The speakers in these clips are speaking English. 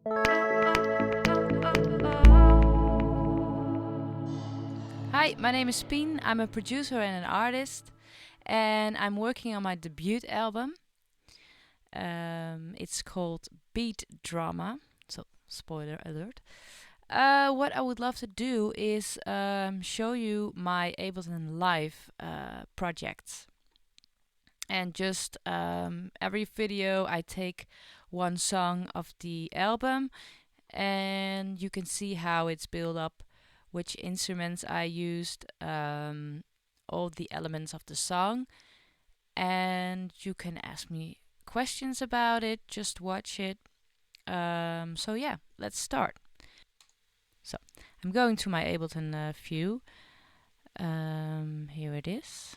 Hi, my name is Pien. I'm a producer and an artist, and I'm working on my debut album. It's called Beat Drama, so spoiler alert. What I would love to do is show you my Ableton Live projects. And just every video, I take one song of the album, and you can see how it's built up, which instruments I used, all the elements of the song, and you can ask me questions about it. Just watch it. So yeah, let's start. So I'm going to my Ableton view. Here it is.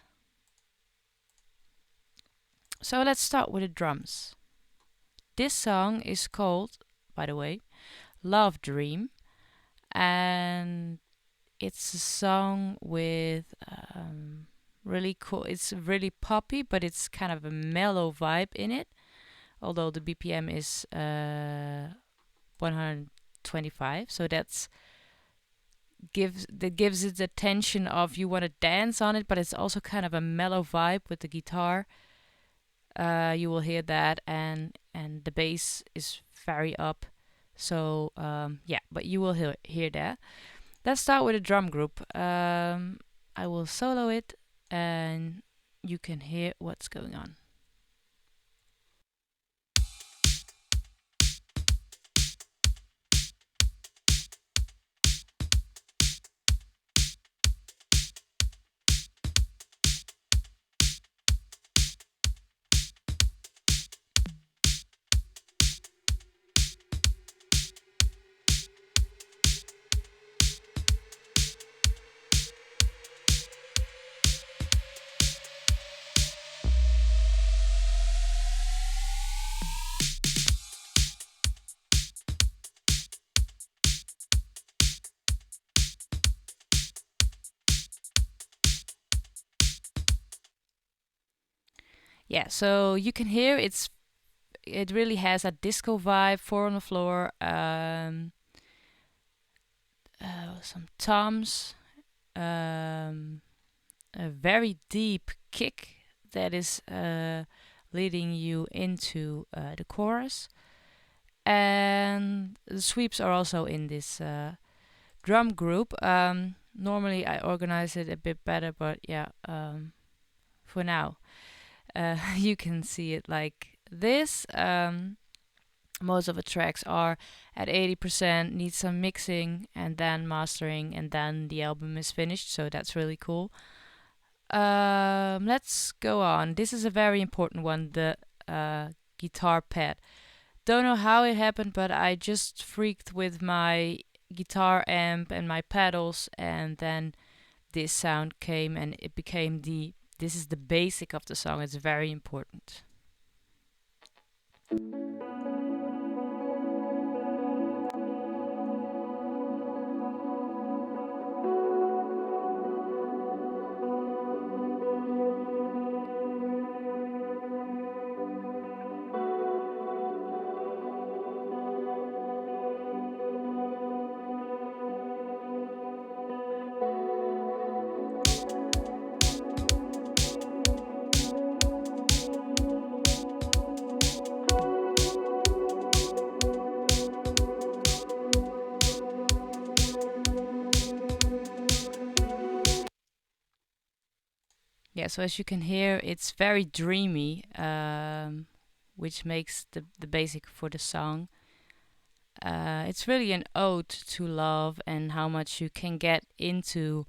So let's start with the drums. This song is called, by the way, Love Dream, and it's a song with really cool. It's really poppy, but it's kind of a mellow vibe in it. Although the BPM is 125, so gives it the tension of you want to dance on it, but it's also kind of a mellow vibe with the guitar. You will hear that, and the bass is very up. So yeah, but you will hear that. Let's start with a drum group. I will solo it, and you can hear what's going on. Yeah, so you can hear it really has a disco vibe, four on the floor, some toms, um, a very deep kick that is leading you into the chorus, and the sweeps are also in this drum group. Normally I organize it a bit better, but yeah, for now you can see it like this. Most of the tracks are at 80%, need some mixing and then mastering, and then the album is finished, so that's really cool. Let's go on. This is a very important one, the guitar pad. Don't know how it happened, but I just freaked with my guitar amp and my pedals, and then this sound came, and it became this is the basic of the song. It's very important. Yeah, so as you can hear, it's very dreamy, which makes the basic for the song. It's really an ode to love and how much you can get into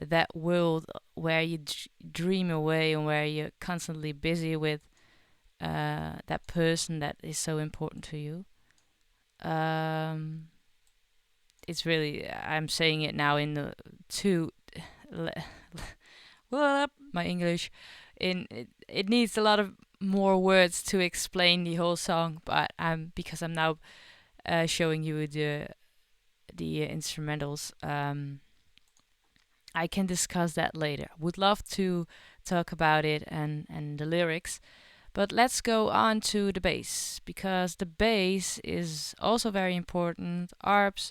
that world where you dream away and where you're constantly busy with that person that is so important to you. Um, it's really, I'm saying it now in the two. Well, my English, it needs a lot of more words to explain the whole song, but because I'm now showing you the instrumentals. I can discuss that later. Would love to talk about it and the lyrics, But let's go on to the bass, because the bass is also very important. Arps,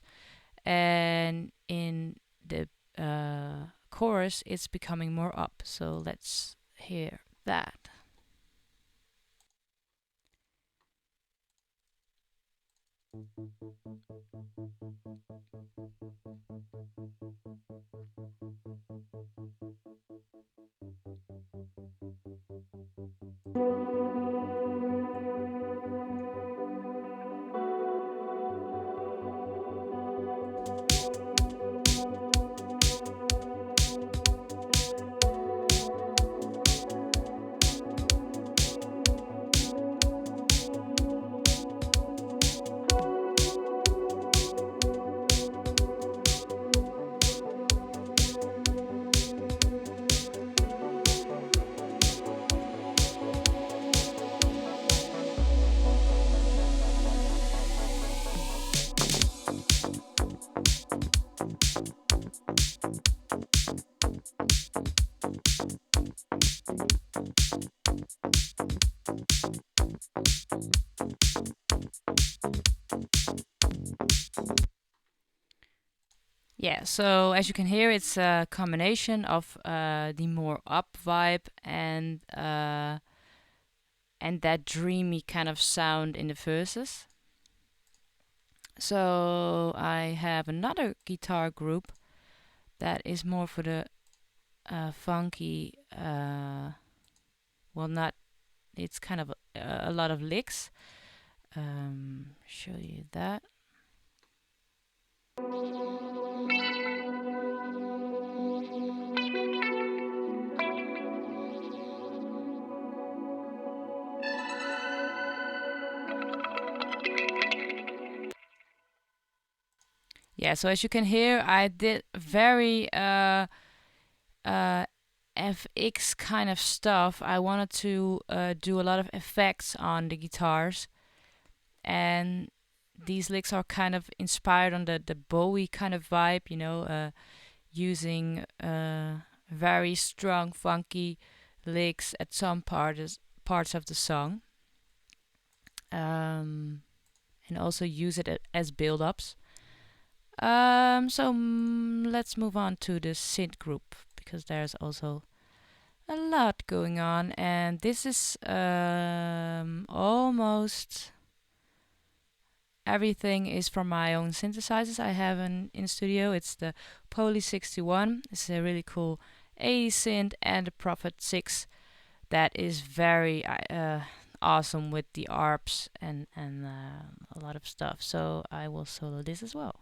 and in the chorus it's becoming more up. So let's hear that. Yeah, so as you can hear, it's a combination of the more up vibe and that dreamy kind of sound in the verses. So I have another guitar group that is more for the funky, well, not, it's kind of a lot of licks. Show you that. Yeah, so as you can hear, I did very FX kind of stuff. I wanted to do a lot of effects on the guitars, and these licks are kind of inspired on the Bowie kind of vibe, using very strong, funky licks at some parts of the song, and also use it as build-ups. Let's move on to the synth group, because there's also a lot going on, and this is almost everything is from my own synthesizers I have in studio. It's the Poly 61. It's a really cool 80s synth, and the Prophet 6 that is very awesome with the arps and a lot of stuff. So I will solo this as well.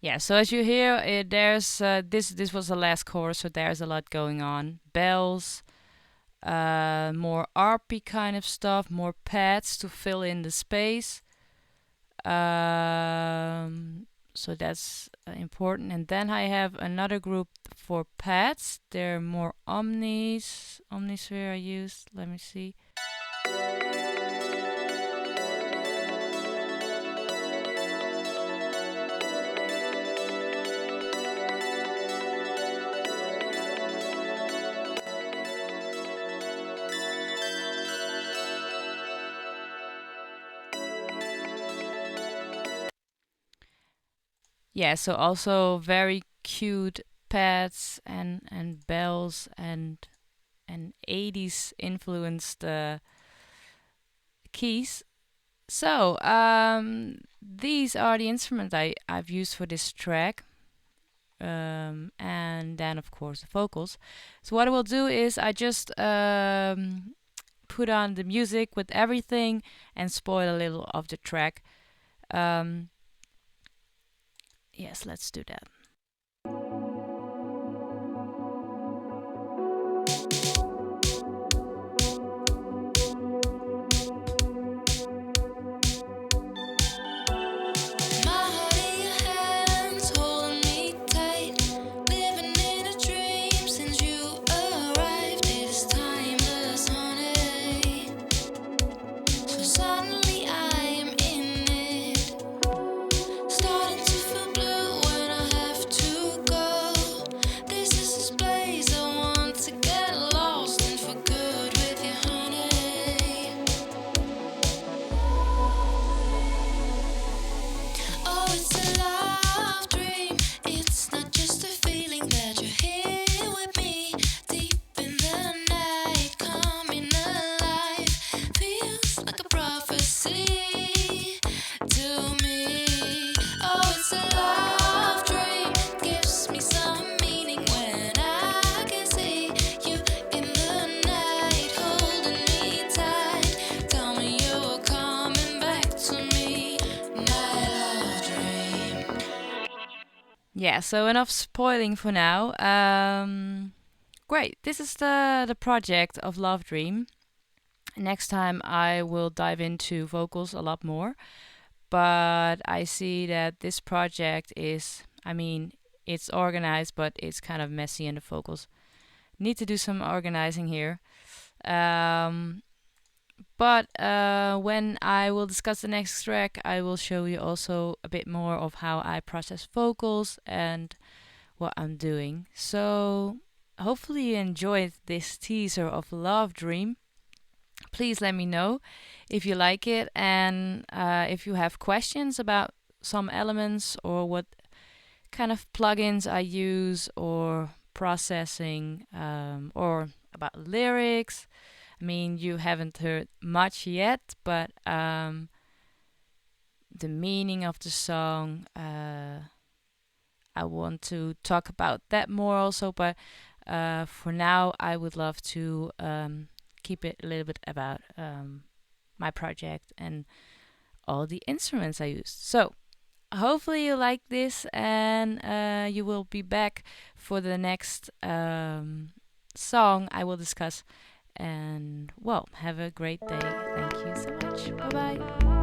Yeah, so as you hear, there's this was the last chorus, so there's a lot going on. Bells, more RP kind of stuff, more pads to fill in the space. So that's important. And then I have another group for pads. They're more omnisphere I used. Let me see. Yeah, so also very cute pads and bells and 80s influenced keys. So, these are the instruments I've used for this track. And then, of course, the vocals. So, what I will do is I just put on the music with everything and spoil a little of the track. Yes, let's do that. Yeah, so enough spoiling for now. Great. This is the project of Love Dream. Next time I will dive into vocals a lot more. But I see that this project is, I mean, it's organized, but it's kind of messy in the vocals. Need to do some organizing here. But when I will discuss the next track, I will show you also a bit more of how I process vocals and what I'm doing. So hopefully you enjoyed this teaser of Love Dream. Please let me know if you like it, and if you have questions about some elements or what kind of plugins I use or processing, or about lyrics. I mean, you haven't heard much yet, but the meaning of the song, I want to talk about that more also. But for now, I would love to keep it a little bit about my project and all the instruments I used. So hopefully you like this, and you will be back for the next song I will discuss. And well, have a great day. Thank you so much. Bye bye.